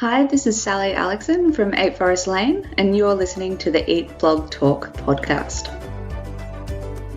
Hi, this is Sally Aleckson from 8 Forest Lane, and you're listening to the Eat Blog Talk podcast.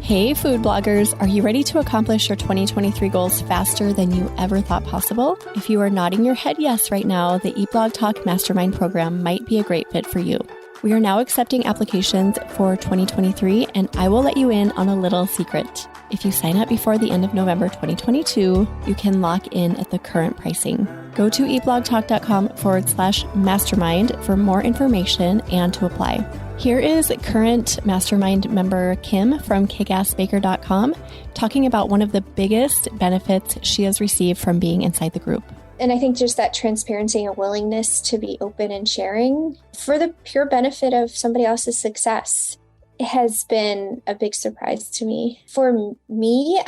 Hey, food bloggers. Are you ready to accomplish your 2023 goals faster than you ever thought possible? If you are nodding your head yes right now, the Eat Blog Talk Mastermind program might be a great fit for you. We are now accepting applications for 2023, and I will let you in on a little secret. If you sign up before the end of November 2022, you can lock in at the current pricing. Go to eatblogtalk.com/mastermind for more information and to apply. Here is current mastermind member Kim from kickassbaker.com talking about one of the biggest benefits she has received from being inside the group. And I think just that transparency and willingness to be open and sharing for the pure benefit of somebody else's success has been a big surprise to me. For me,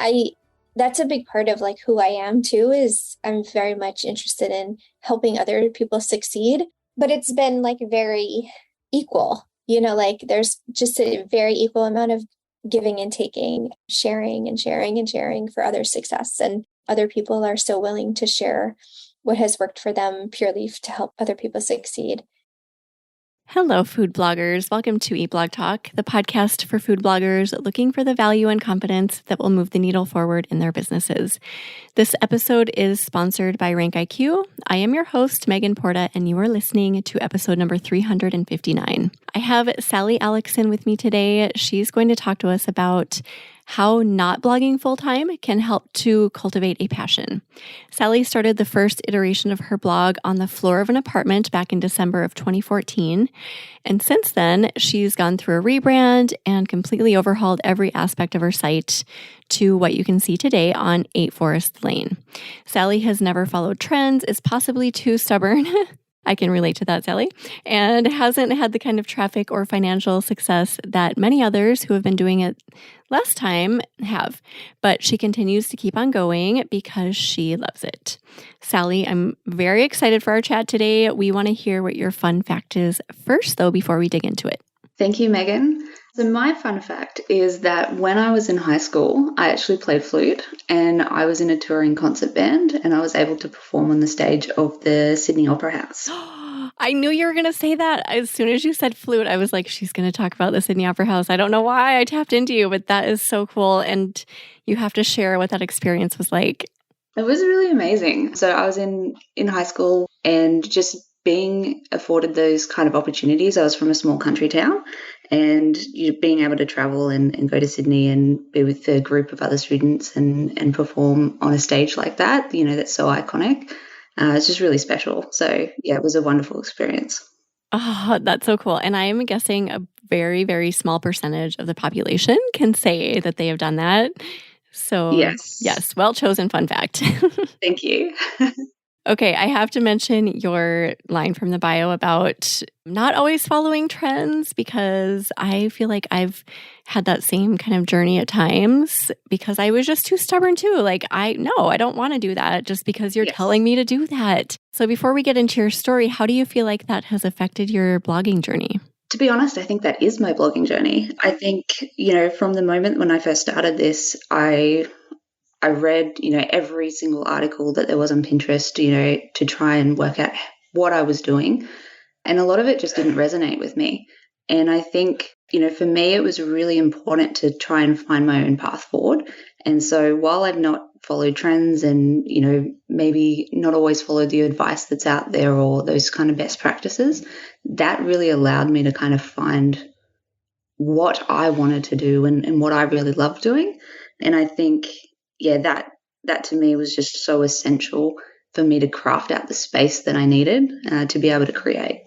that's a big part of like who I am too, is I'm very much interested in helping other people succeed, but it's been like very equal, like there's just a very equal amount of giving and taking, sharing and sharing and sharing for others' success. And other people are so willing to share what has worked for them purely to help other people succeed. Hello, food bloggers. Welcome to Eat Blog Talk, the podcast for food bloggers looking for the value and confidence that will move the needle forward in their businesses. This episode is sponsored by RankIQ. I am your host, Megan Porta, and you are listening to episode number 359. I have Sally Aleckson with me today. She's going to talk to us about how not blogging full-time can help to cultivate a passion. Sally started the first iteration of her blog on the floor of an apartment back in December of 2014. And since then, she's gone through a rebrand and completely overhauled every aspect of her site to what you can see today on 8 Forest Lane. Sally has never followed trends, is possibly too stubborn. I can relate to that, Sally, and hasn't had the kind of traffic or financial success that many others who have been doing it less time have. But she continues to keep on going because she loves it. Sally, I'm very excited for our chat today. We want to hear what your fun fact is first, though, before we dig into it. Thank you, Megan. So my fun fact is that when I was in high school, I actually played flute and I was in a touring concert band and I was able to perform on the stage of the Sydney Opera House. I knew you were going to say that. As soon as you said flute, I was like, she's going to talk about the Sydney Opera House. I don't know why I tapped into you, but that is so cool. And you have to share what that experience was like. It was really amazing. So I was in high school and just being afforded those kind of opportunities. I was from a small country town and being able to travel and go to Sydney and be with a group of other students and perform on a stage like that, that's so iconic. It's just really special. So yeah, it was a wonderful experience. Oh, that's so cool. And I am guessing a very, very small percentage of the population can say that they have done that. So yes, well chosen fun fact. Thank you. Okay, I have to mention your line from the bio about not always following trends because I feel like I've had that same kind of journey at times because I was just too stubborn too. Like, I don't want to do that just because you're telling me to do that. So before we get into your story, how do you feel like that has affected your blogging journey? To be honest, I think that is my blogging journey. I think, from the moment when I first started this, I read, every single article that there was on Pinterest, to try and work out what I was doing. And a lot of it just didn't resonate with me. And I think, for me, it was really important to try and find my own path forward. And so while I've not followed trends and, maybe not always followed the advice that's out there or those kind of best practices, that really allowed me to kind of find what I wanted to do and what I really loved doing. And I think, that to me was just so essential for me to craft out the space that I needed to be able to create.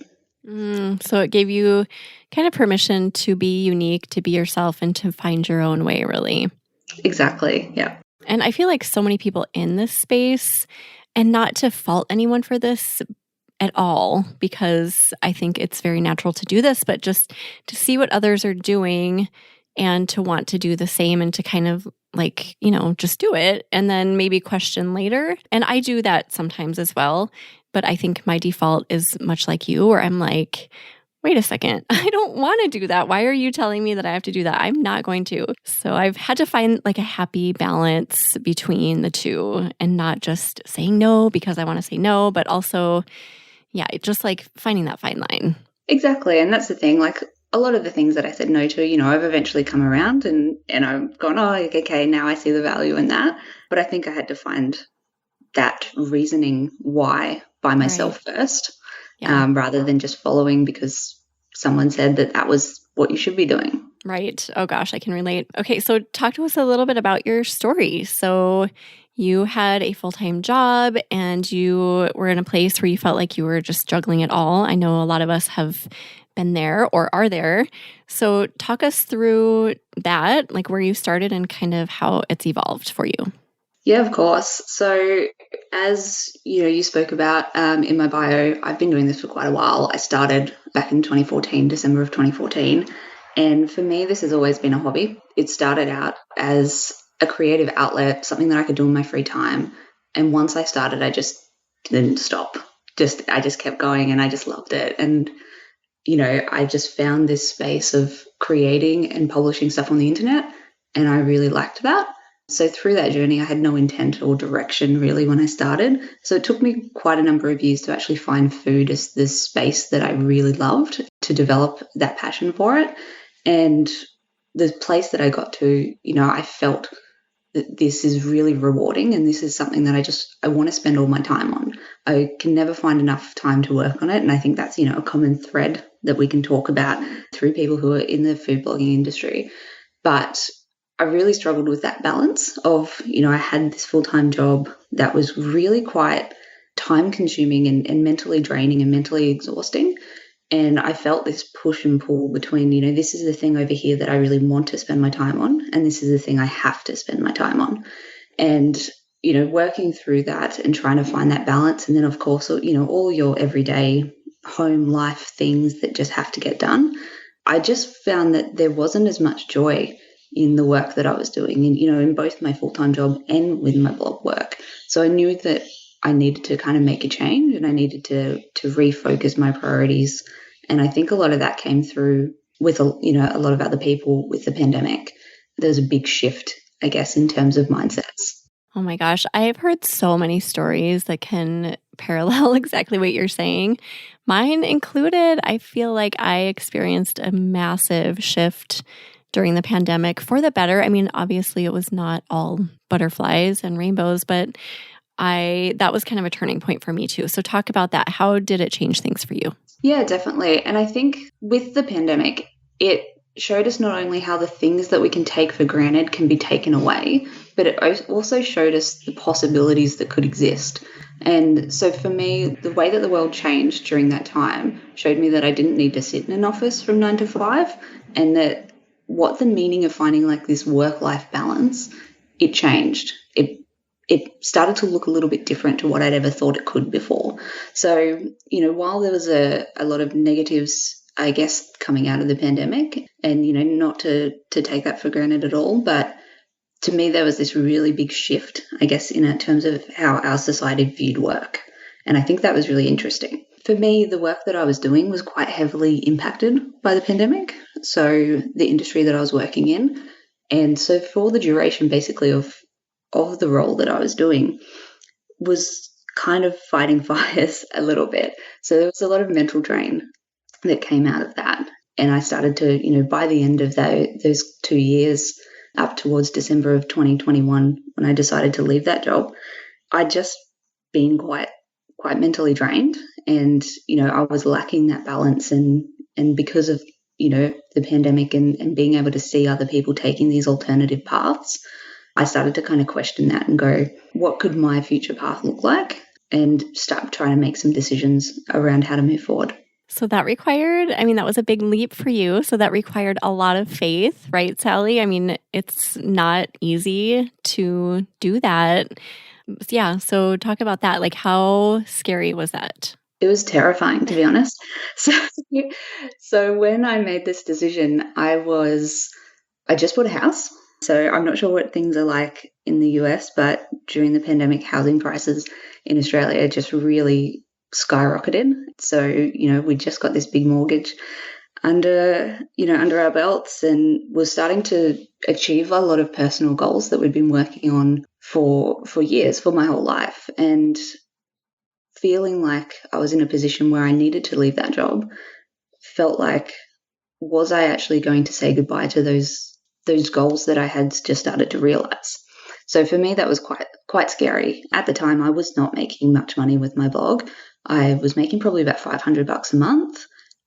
So it gave you kind of permission to be unique, to be yourself, and to find your own way, really. Exactly, yeah. And I feel like so many people in this space, and not to fault anyone for this at all, because I think it's very natural to do this, but just to see what others are doing and to want to do the same and to kind of just do it and then maybe question later. And I do that sometimes as well. But I think my default is much like you, where I'm like, wait a second, I don't want to do that. Why are you telling me that I have to do that? I'm not going to. So I've had to find a happy balance between the two and not just saying no because I want to say no, but also, Yeah, it's just like finding that fine line. Exactly. And that's the thing. Like a lot of the things that I said no to, I've eventually come around and I've gone, oh, okay, now I see the value in that. But I think I had to find that reasoning why by myself first, rather than just following because someone said that that was what you should be doing. Right. Oh gosh, I can relate. Okay, so talk to us a little bit about your story. So you had a full-time job and you were in a place where you felt like you were just juggling it all. I know a lot of us have been there or are there. So talk us through that, like where you started and kind of how it's evolved for you. Yeah, of course. So as you spoke about in my bio, I've been doing this for quite a while. I started back in 2014, December of 2014. And for me, this has always been a hobby. It started out as a creative outlet, something that I could do in my free time. And once I started, I just didn't stop. I just kept going and I just loved it. And, I just found this space of creating and publishing stuff on the internet. And I really liked that. So through that journey, I had no intent or direction really when I started. So it took me quite a number of years to actually find food as the space that I really loved, to develop that passion for it. And the place that I got to, I felt that this is really rewarding and this is something that I want to spend all my time on. I can never find enough time to work on it. And I think that's, a common thread that we can talk about through people who are in the food blogging industry. But I really struggled with that balance of, I had this full-time job that was really quite time consuming and mentally draining and mentally exhausting. And I felt this push and pull between, this is the thing over here that I really want to spend my time on, and this is the thing I have to spend my time on. And, working through that and trying to find that balance. And then, of course, all your everyday home life things that just have to get done. I just found that there wasn't as much joy in the work that I was doing, and in both my full-time job and with my blog work. So I knew that I needed to kind of make a change, and I needed to refocus my priorities. And I think a lot of that came through with a lot of other people with the pandemic. There was a big shift, I guess, in terms of mindsets. Oh my gosh, I've heard so many stories that can parallel exactly what you're saying. Mine included. I feel like I experienced a massive shift during the pandemic for the better. I mean, obviously it was not all butterflies and rainbows, but that was kind of a turning point for me too. So talk about that. How did it change things for you? Yeah, definitely. And I think with the pandemic, it showed us not only how the things that we can take for granted can be taken away, but it also showed us the possibilities that could exist. And so for me, the way that the world changed during that time showed me that I didn't need to sit in an office from 9 to 5, and that what the meaning of finding like this work-life balance, it changed. It started to look a little bit different to what I'd ever thought it could before. So, while there was a lot of negatives, I guess, coming out of the pandemic, and, not to take that for granted at all, but to me, there was this really big shift, I guess, in terms of how our society viewed work. And I think that was really interesting. For me, the work that I was doing was quite heavily impacted by the pandemic. So the industry that I was working in. And so for the duration, basically, of the role that I was doing was kind of fighting fires a little bit. So there was a lot of mental drain that came out of that. And I started to, by the end of those 2 years, up towards December of 2021, when I decided to leave that job, I'd just been quite mentally drained, and I was lacking that balance, and because of the pandemic and being able to see other people taking these alternative paths, I started to kind of question that and go, what could my future path look like, and start trying to make some decisions around how to move forward. So that was a big leap for you. So that required a lot of faith, right, Sally? I mean, it's not easy to do that. Yeah. So talk about that. Like, how scary was that? It was terrifying, to be honest. So when I made this decision, I just bought a house. So I'm not sure what things are like in the US, but during the pandemic, housing prices in Australia just really skyrocketed. So, we just got this big mortgage under our belts, and we're starting to achieve a lot of personal goals that we've been working on for years, for my whole life. And feeling like I was in a position where I needed to leave that job. Felt like, was I actually going to say goodbye to those goals that I had just started to realize? So for me, that was quite scary. At the time, I was not making much money with my blog. I was making probably about $500 a month.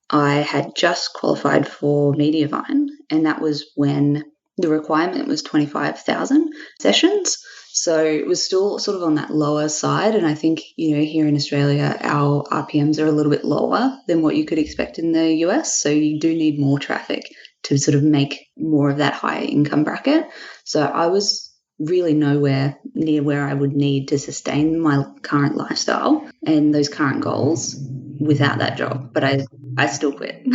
I had just qualified for Mediavine, and that was when the requirement was 25,000 sessions. So it was still sort of on that lower side. And I think, here in Australia, our RPMs are a little bit lower than what you could expect in the US. So you do need more traffic to sort of make more of that higher income bracket. So I was really nowhere near where I would need to sustain my current lifestyle and those current goals without that job. But I still quit.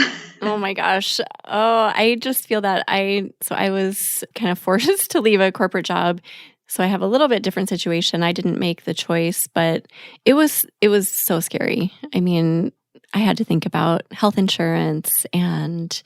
Oh my gosh. Oh, I just feel that I was kind of forced to leave a corporate job. So I have a little bit different situation. I didn't make the choice, but it was so scary. I mean, I had to think about health insurance and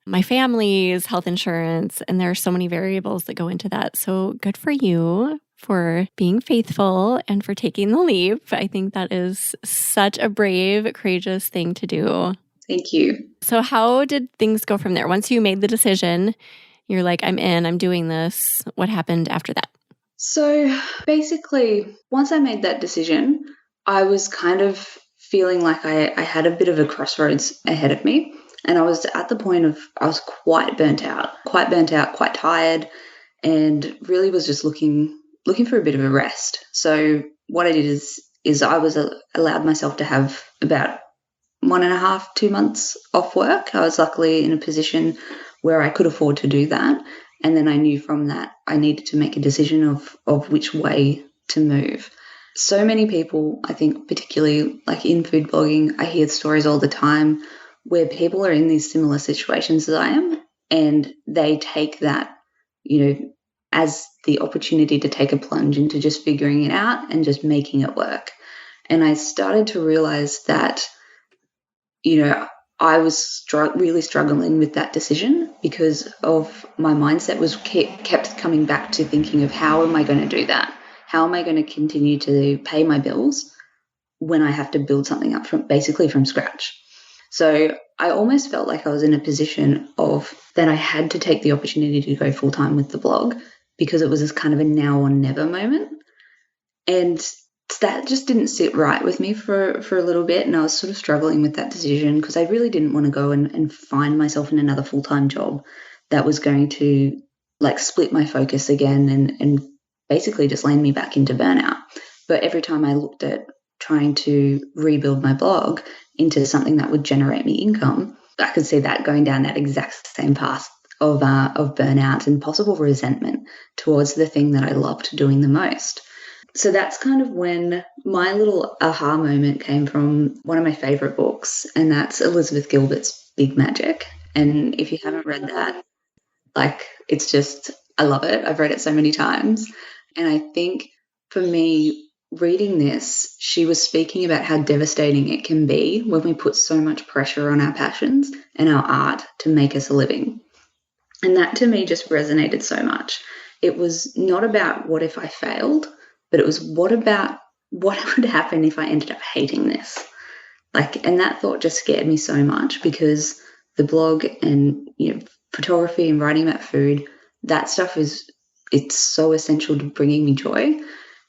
my family's health insurance, and there are so many variables that go into that. So good for you for being faithful and for taking the leap. I think that is such a brave, courageous thing to do. Thank you. So how did things go from there? Once you made the decision, you're like, I'm in, I'm doing this. What happened after that? So basically, once I made that decision, I was kind of feeling like I had a bit of a crossroads ahead of me. And I was at the point of, I was quite burnt out, quite tired, and really was just looking for a bit of a rest. So what I did is I was allowed myself to have about 1.5, 2 months off work. I was luckily in a position where I could afford to do that. And then I knew from that I needed to make a decision of which way to move. So many people, I think, particularly like in food blogging, I hear stories all the time where people are in these similar situations as I am, and they take that, as the opportunity to take a plunge into just figuring it out and just making it work. And I started to realize that, I was really struggling with that decision because of my mindset was kept coming back to thinking of how am I going to do that? How am I going to continue to pay my bills when I have to build something up from scratch? So I almost felt like I was in a position of that I had to take the opportunity to go full time with the blog because it was this kind of a now or never moment. And that just didn't sit right with me for a little bit. And I was sort of struggling with that decision because I really didn't want to go and find myself in another full-time job that was going to like split my focus again and basically just land me back into burnout. But every time I looked at trying to rebuild my blog into something that would generate me income, I could see that going down that exact same path of burnout and possible resentment towards the thing that I loved doing the most. So that's kind of when my little aha moment came from one of my favorite books, and that's Elizabeth Gilbert's Big Magic. And if you haven't read that, it's just, I love it. I've read it so many times. And I think for me, reading this, she was speaking about how devastating it can be when we put so much pressure on our passions and our art to make us a living. And that to me just resonated so much. It was not about what if I failed, but it was what would happen if I ended up hating this? And that thought just scared me so much because the blog and, photography and writing about food, that stuff it's so essential to bringing me joy.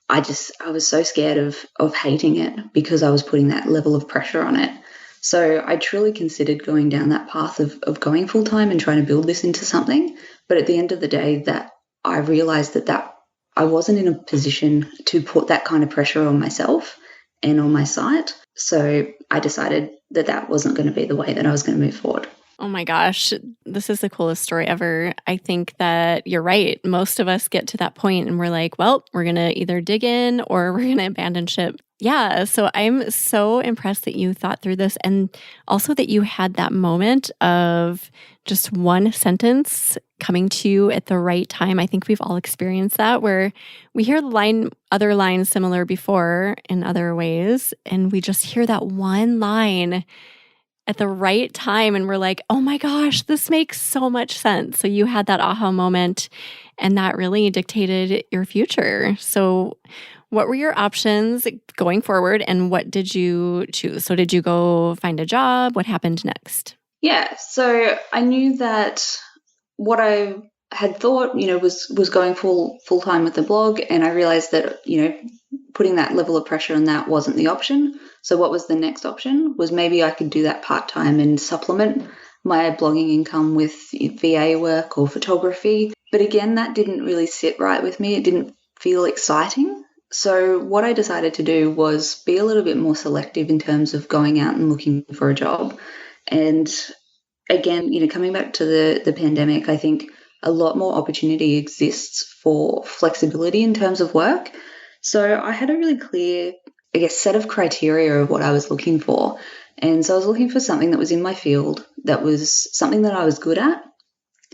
I was so scared of hating it because I was putting that level of pressure on it. So I truly considered going down that path of going full time and trying to build this into something. But at the end of the day, that I realized that I wasn't in a position to put that kind of pressure on myself and on my site. So I decided that wasn't going to be the way that I was going to move forward. Oh my gosh, this is the coolest story ever. I think that you're right. Most of us get to that point and we're like, well, we're going to either dig in or we're going to abandon ship. Yeah, so I'm so impressed that you thought through this and also that you had that moment of just one sentence coming to you at the right time. I think we've all experienced that where we hear other lines similar before in other ways, and we just hear that one line at the right time and we're like, oh my gosh, this makes so much sense. So you had that aha moment and that really dictated your future. So What were your options going forward, and what did you choose? So did you go find a job? What happened next? Yeah, so I knew that what I had thought, was going full time with the blog, and I realized that, putting that level of pressure on that wasn't the option. So what was the next option was maybe I could do that part-time and supplement my blogging income with VA work or photography. But again, that didn't really sit right with me. It didn't feel exciting. So what I decided to do was be a little bit more selective in terms of going out and looking for a job. And again, coming back to the pandemic, I think a lot more opportunity exists for flexibility in terms of work. So I had a really clear, set of criteria of what I was looking for. And so I was looking for something that was in my field, that was something that I was good at,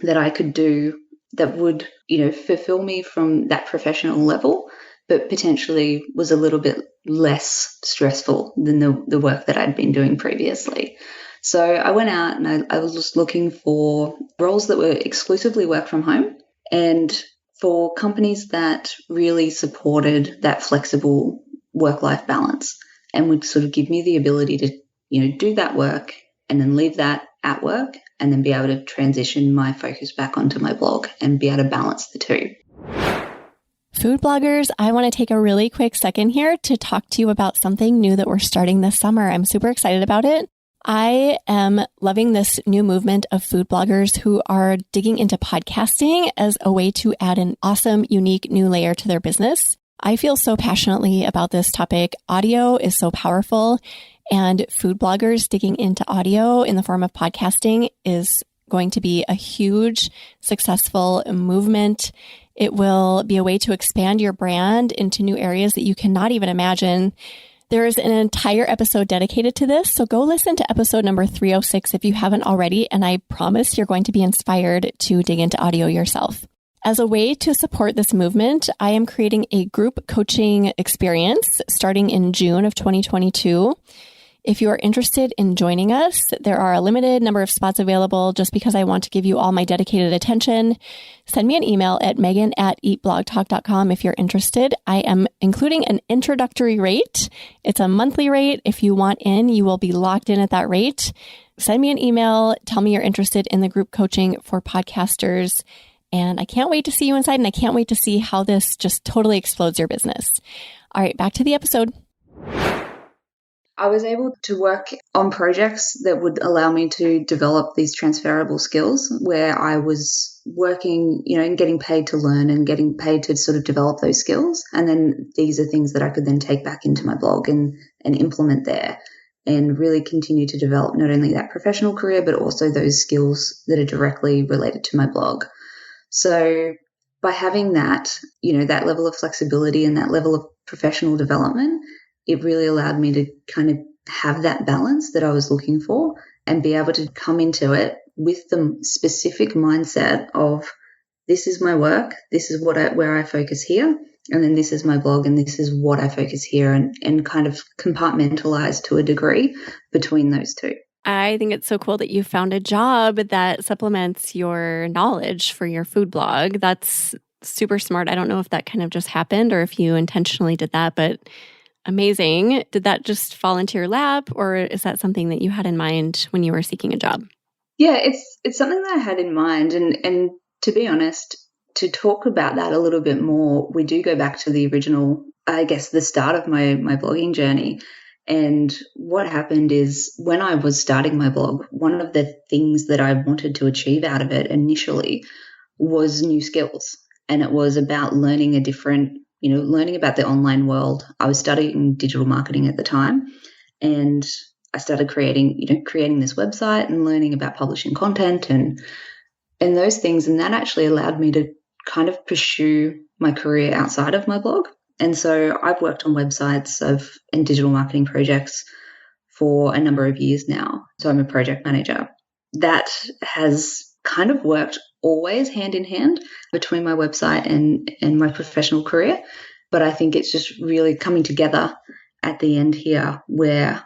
that I could do, that would, fulfill me from that professional level, but potentially was a little bit less stressful than the work that I'd been doing previously. So I went out and I was just looking for roles that were exclusively work from home, and for companies that really supported that flexible work-life balance and would sort of give me the ability to, do that work and then leave that at work and then be able to transition my focus back onto my blog and be able to balance the two. Food bloggers, I want to take a really quick second here to talk to you about something new that we're starting this summer. I'm super excited about it. I am loving this new movement of food bloggers who are digging into podcasting as a way to add an awesome, unique new layer to their business. I feel so passionately about this topic. Audio is so powerful, and food bloggers digging into audio in the form of podcasting is going to be a huge, successful movement. It will be a way to expand your brand into new areas that you cannot even imagine. There is an entire episode dedicated to this, so go listen to episode number 306 if you haven't already, and I promise you're going to be inspired to dig into audio yourself. As a way to support this movement, I am creating a group coaching experience starting in June of 2022. If you are interested in joining us, there are a limited number of spots available just because I want to give you all my dedicated attention. Send me an email at megan@eatblogtalk.com if you're interested. I am including an introductory rate. It's a monthly rate. If you want in, you will be locked in at that rate. Send me an email. Tell me you're interested in the group coaching for podcasters. And I can't wait to see you inside, and I can't wait to see how this just totally explodes your business. All right, back to the episode. I was able to work on projects that would allow me to develop these transferable skills where I was working, and getting paid to learn and getting paid to sort of develop those skills. And then these are things that I could then take back into my blog and implement there and really continue to develop not only that professional career, but also those skills that are directly related to my blog. So by having that, that level of flexibility and that level of professional development, it really allowed me to kind of have that balance that I was looking for and be able to come into it with the specific mindset of this is my work, this is where I focus here, and then this is my blog and this is what I focus here, and kind of compartmentalize to a degree between those two. I think it's so cool that you found a job that supplements your knowledge for your food blog. That's super smart. I don't know if that kind of just happened or if you intentionally did that, but amazing. Did that just fall into your lap, or is that something that you had in mind when you were seeking a job? Yeah, it's something that I had in mind. And to be honest, to talk about that a little bit more, we do go back to the original, I guess, the start of my blogging journey. And what happened is when I was starting my blog, one of the things that I wanted to achieve out of it initially was new skills. And it was about learning learning about the online world. I was studying digital marketing at the time, and I started creating this website and learning about publishing content and those things. And that actually allowed me to kind of pursue my career outside of my blog. And so I've worked on websites and digital marketing projects for a number of years now. So I'm a project manager. That has kind of worked always hand in hand between my website and my professional career. But I think it's just really coming together at the end here where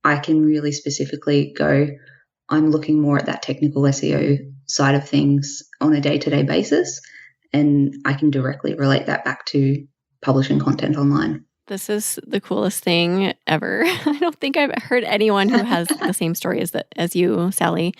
I can really specifically go, I'm looking more at that technical SEO side of things on a day-to-day basis. And I can directly relate that back to publishing content online. This is the coolest thing ever. I don't think I've heard anyone who has the same story as you, Sally.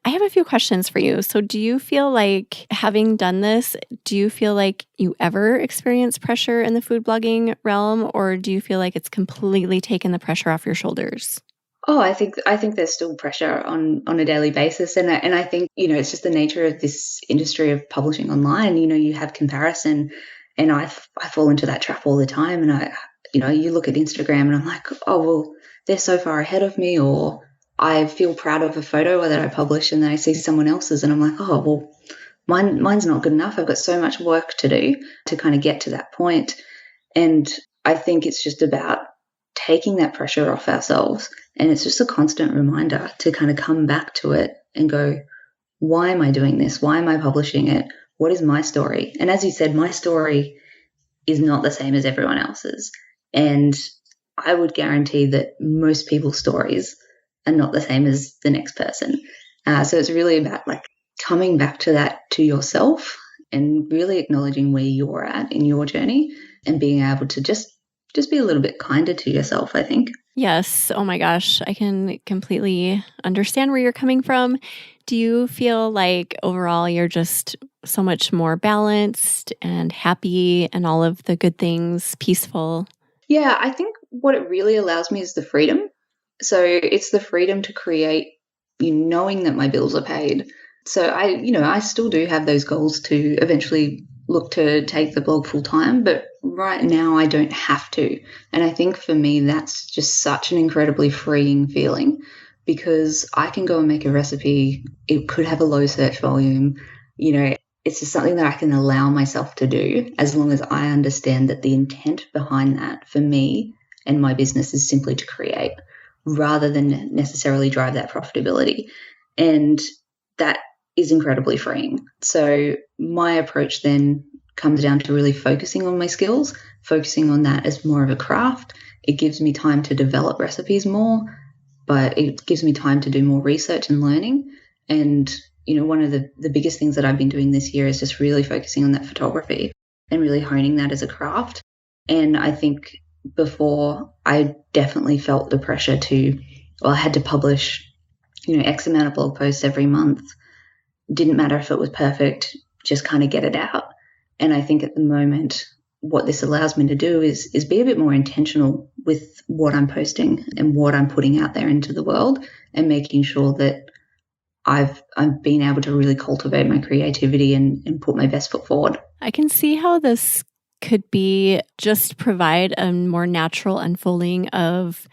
I have a few questions for you. So do you feel like, having done this, do you feel like you ever experience pressure in the food blogging realm, or do you feel like it's completely taken the pressure off your shoulders? Oh, I think there's still pressure on a daily basis, and I think it's just the nature of this industry of publishing online. You have comparison, and I fall into that trap all the time. And you look at Instagram, and I'm like, oh well, they're so far ahead of me, or I feel proud of a photo that I publish, and then I see someone else's, and I'm like, oh well, mine's not good enough. I've got so much work to do to kind of get to that point, and I think it's just about taking that pressure off ourselves. And it's just a constant reminder to kind of come back to it and go, why am I doing this? Why am I publishing it? What is my story? And as you said, my story is not the same as everyone else's. And I would guarantee that most people's stories are not the same as the next person. So it's really about like coming back to that, to yourself, and really acknowledging where you're at in your journey and being able to just be a little bit kinder to yourself, I think. Yes. Oh my gosh. I can completely understand where you're coming from. Do you feel like overall you're just so much more balanced and happy and all of the good things, peaceful? Yeah, I think what it really allows me is the freedom. So it's the freedom to create, knowing that my bills are paid. So I still do have those goals to eventually look to take the blog full time, but right now I don't have to. And I think for me, that's just such an incredibly freeing feeling, because I can go and make a recipe. It could have a low search volume. It's just something that I can allow myself to do, as long as I understand that the intent behind that for me and my business is simply to create, rather than necessarily drive that profitability. And that is incredibly freeing. So my approach then comes down to really focusing on my skills, focusing on that as more of a craft. It gives me time to develop recipes more, but it gives me time to do more research and learning. And, one of the biggest things that I've been doing this year is just really focusing on that photography and really honing that as a craft. And I think before, I definitely felt the pressure I had to publish, X amount of blog posts every month. Didn't matter if it was perfect, just kind of get it out. And I think at the moment, what this allows me to do is be a bit more intentional with what I'm posting and what I'm putting out there into the world, and making sure that I've been able to really cultivate my creativity and put my best foot forward. I can see how this could be just provide a more natural unfolding of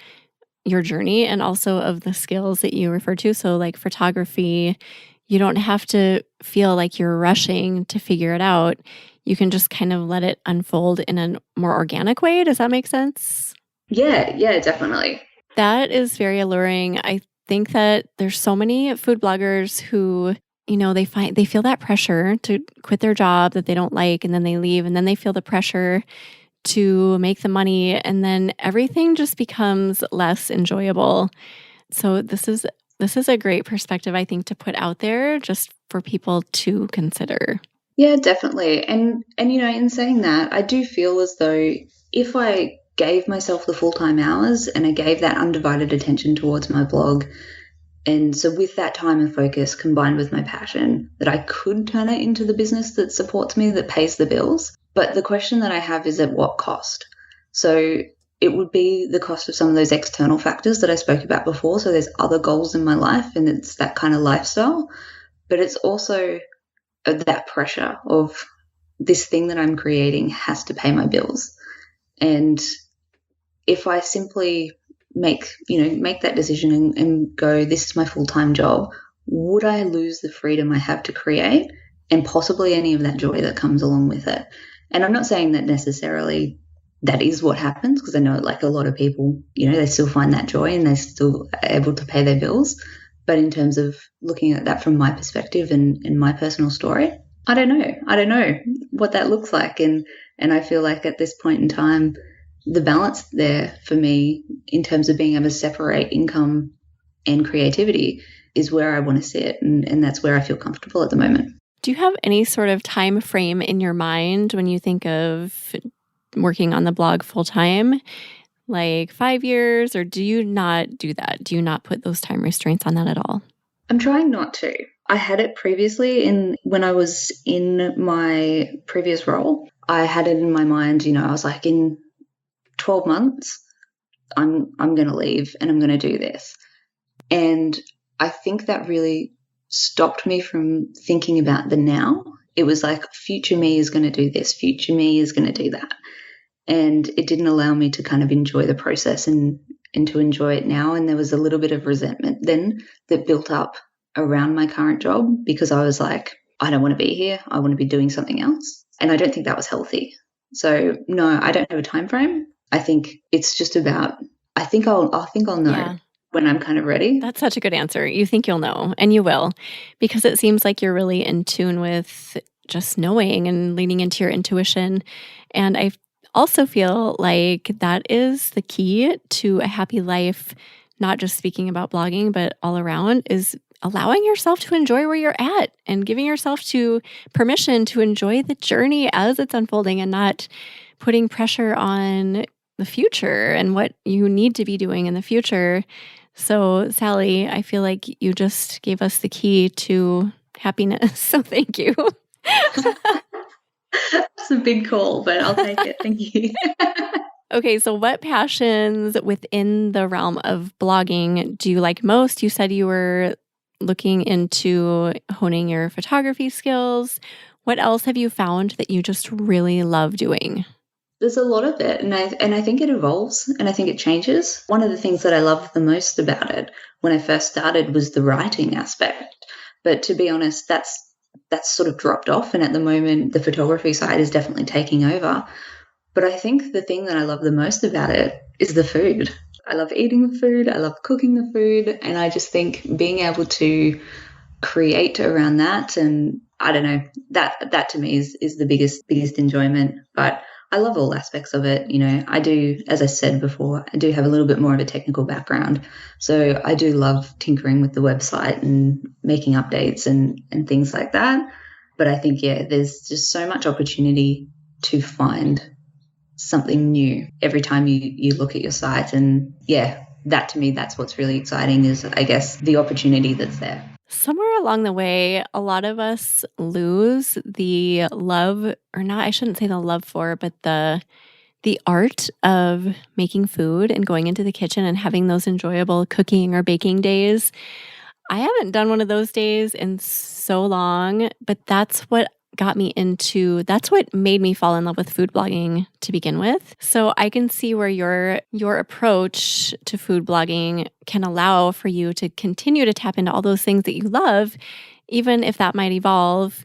your journey and also of the skills that you refer to. So like photography, you don't have to feel like you're rushing to figure it out. You can just kind of let it unfold in a more organic way. Does that make sense? Yeah, definitely. That is very alluring. I think that there's so many food bloggers who, they feel that pressure to quit their job that they don't like, and then they leave, and then they feel the pressure to make the money, and then everything just becomes less enjoyable. So this is a great perspective, I think, to put out there just for people to consider. Yeah, definitely. And in saying that, I do feel as though if I gave myself the full-time hours and I gave that undivided attention towards my blog, and so with that time and focus combined with my passion, that I could turn it into the business that supports me, that pays the bills. But the question that I have is, at what cost? So it would be the cost of some of those external factors that I spoke about before. So there's other goals in my life, and it's that kind of lifestyle. But it's also that pressure of this thing that I'm creating has to pay my bills. And if I simply make that decision and go, this is my full-time job, would I lose the freedom I have to create, and possibly any of that joy that comes along with it? And I'm not saying that necessarily that is what happens, because I know like a lot of people, they still find that joy and they're still able to pay their bills. But in terms of looking at that from my perspective and my personal story, I don't know what that looks like. And I feel like at this point in time, the balance there for me in terms of being able to separate income and creativity is where I want to sit. And that's where I feel comfortable at the moment. Do you have any sort of time frame in your mind when you think of working on the blog full time, like 5 years, or do you not do that? Do you not put those time restraints on that at all? I'm trying not to. I had it previously when I was in my previous role. I had it in my mind, I was like, in 12 months, I'm going to leave and I'm going to do this. And I think that really stopped me from thinking about the now. It was like, future me is going to do this, future me is going to do that. And it didn't allow me to kind of enjoy the process and to enjoy it now. And there was a little bit of resentment then that built up around my current job because I was like, I don't want to be here. I want to be doing something else. And I don't think that was healthy. So no, I don't have a time frame. I think it's just about, I think I'll know when I'm kind of ready. That's such a good answer. You think you'll know, and you will, because it seems like you're really in tune with just knowing and leaning into your intuition. And I also feel like that is the key to a happy life, not just speaking about blogging, but all around, is allowing yourself to enjoy where you're at and giving yourself to permission to enjoy the journey as it's unfolding and not putting pressure on the future and what you need to be doing in the future. So, Sally, I feel like you just gave us the key to happiness. So thank you. That's a big call, but I'll take it. Thank you. Okay, so what passions within the realm of blogging do you like most? You said you were looking into honing your photography skills. What else have you found that you just really love doing? There's a lot of it, and I think it evolves and I think it changes. One of the things that I loved the most about it when I first started was the writing aspect. But to be honest, that's sort of dropped off, and at the moment the photography side is definitely taking over. But I think the thing that I love the most about it is the food. I love eating the food, I love cooking the food, and I just think being able to create around that, and I don't know, that to me is the biggest enjoyment. But I love all aspects of it. I do, as I said before, I do have a little bit more of a technical background. So I do love tinkering with the website and making updates and things like that. But I think, there's just so much opportunity to find something new every time you look at your site. And that to me, that's what's really exciting is, I guess, the opportunity that's there. Somewhere along the way, a lot of us lose the love, or not, I shouldn't say the love for, but the art of making food and going into the kitchen and having those enjoyable cooking or baking days. I haven't done one of those days in so long, but that's what made me fall in love with food blogging to begin with. So I can see where your approach to food blogging can allow for you to continue to tap into all those things that you love, even if that might evolve.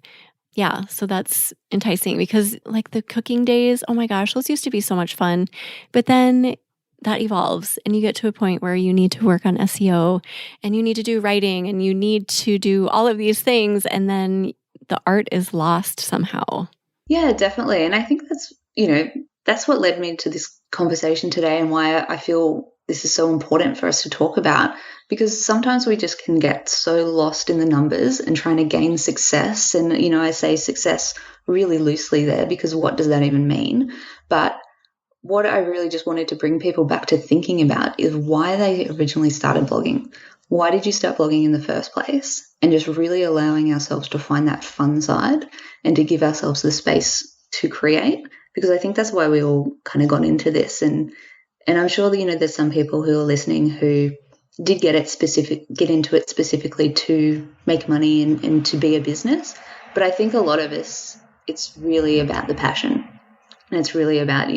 Yeah, so that's enticing because like the cooking days, oh my gosh, those used to be so much fun. But then that evolves and you get to a point where you need to work on SEO and you need to do writing and you need to do all of these things, and then the art is lost somehow. Yeah, definitely. And I think that's what led me to this conversation today and why I feel this is so important for us to talk about, because sometimes we just can get so lost in the numbers and trying to gain success. And, I say success really loosely there because what does that even mean? But what I really just wanted to bring people back to thinking about is why they originally started blogging. Why did you start blogging in the first place? And just really allowing ourselves to find that fun side and to give ourselves the space to create, because I think that's why we all kind of got into this. And I'm sure that, there's some people who are listening who did get into it specifically to make money and to be a business. But I think a lot of us, it's really about the passion. And it's really about,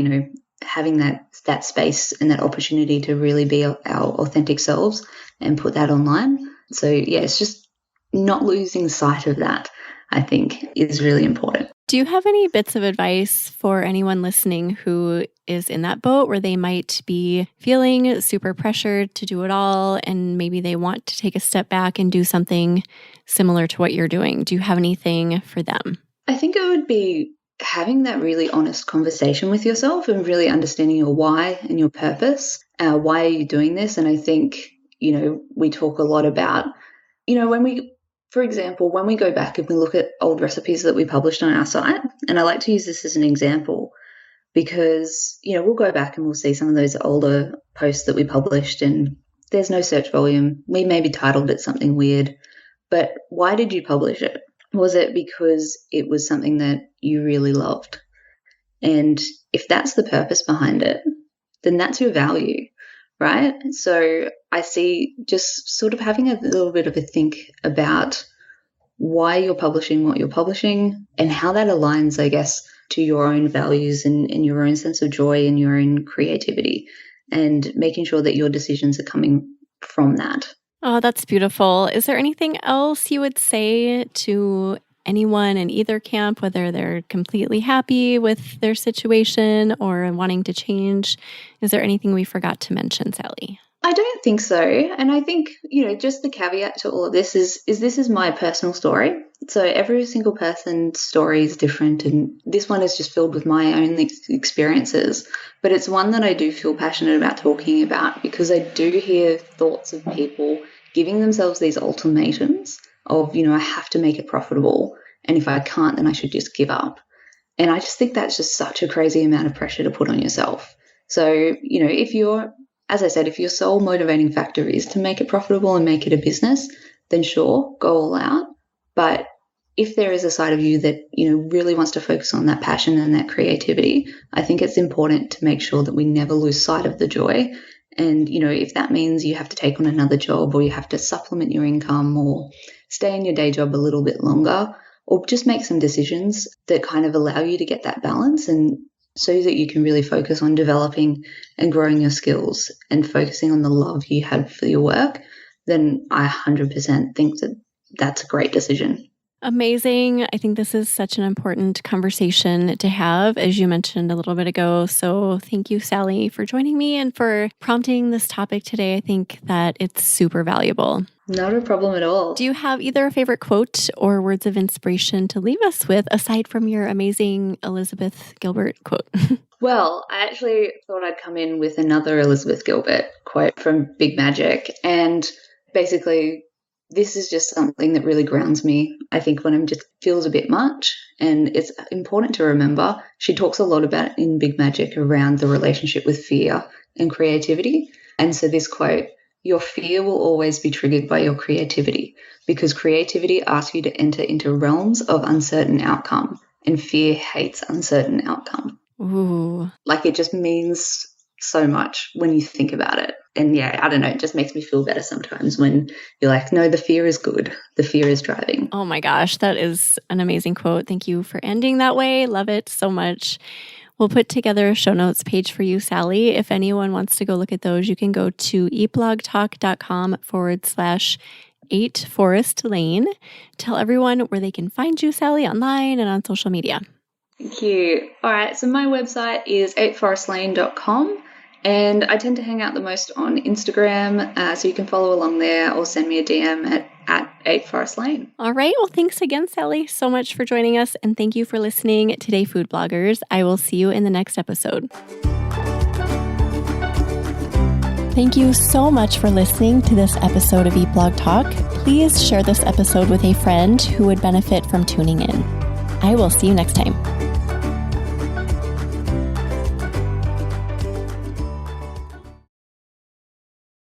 having that space and that opportunity to really be our authentic selves and put that online. So it's just not losing sight of that, I think, is really important. Do you have any bits of advice for anyone listening who is in that boat where they might be feeling super pressured to do it all and maybe they want to take a step back and do something similar to what you're doing? Do you have anything for them? I think it would be having that really honest conversation with yourself and really understanding your why and your purpose. Why are you doing this? And I think, we talk a lot about, for example, when we go back and we look at old recipes that we published on our site, and I like to use this as an example, because, we'll go back and we'll see some of those older posts that we published and there's no search volume. We maybe titled it something weird, but why did you publish it? Was it because it was something that you really loved? And if that's the purpose behind it, then that's your value, right? So I see just sort of having a little bit of a think about why you're publishing what you're publishing and how that aligns, I guess, to your own values and your own sense of joy and your own creativity, and making sure that your decisions are coming from that. Oh, that's beautiful. Is there anything else you would say to anyone in either camp, whether they're completely happy with their situation or wanting to change? Is there anything we forgot to mention, Sally? I don't think so. And I think, just the caveat to all of this is this is my personal story. So every single person's story is different. And this one is just filled with my own experiences. But it's one that I do feel passionate about talking about, because I do hear thoughts of people giving themselves these ultimatums of, I have to make it profitable. And if I can't, then I should just give up. And I just think that's just such a crazy amount of pressure to put on yourself. So, as I said, if your sole motivating factor is to make it profitable and make it a business, then sure, go all out. But if there is a side of you that, really wants to focus on that passion and that creativity, I think it's important to make sure that we never lose sight of the joy. And, if that means you have to take on another job, or you have to supplement your income, or stay in your day job a little bit longer, or just make some decisions that kind of allow you to get that balance, and so that you can really focus on developing and growing your skills and focusing on the love you have for your work, then I 100% think that that's a great decision. Amazing. I think this is such an important conversation to have, as you mentioned a little bit ago. So thank you, Sally, for joining me and for prompting this topic today. I think that it's super valuable. Not a problem at all. Do you have either a favorite quote or words of inspiration to leave us with, aside from your amazing Elizabeth Gilbert quote? Well, I actually thought I'd come in with another Elizabeth Gilbert quote from Big Magic. And basically, this is just something that really grounds me, I think, when I'm just feels a bit much. And it's important to remember, she talks a lot about in Big Magic around the relationship with fear and creativity. And so this quote, "Your fear will always be triggered by your creativity, because creativity asks you to enter into realms of uncertain outcome, and fear hates uncertain outcome." Ooh. Like, it just means so much when you think about it. And yeah, I don't know, it just makes me feel better sometimes when you're like, no, the fear is good. The fear is driving. Oh my gosh, that is an amazing quote. Thank you for ending that way. Love it so much. We'll put together a show notes page for you, Sally. If anyone wants to go look at those, you can go to eatblogtalk.com/8 Forest Lane. Tell everyone where they can find you, Sally, online and on social media. Thank you. All right, so my website is 8forestlane.com, and I tend to hang out the most on Instagram, so you can follow along there or send me a DM at 8forestlane. All right. Well, thanks again, Sally, so much for joining us, and thank you for listening today, food bloggers. I will see you in the next episode. Thank you so much for listening to this episode of Eat Blog Talk. Please share this episode with a friend who would benefit from tuning in. I will see you next time.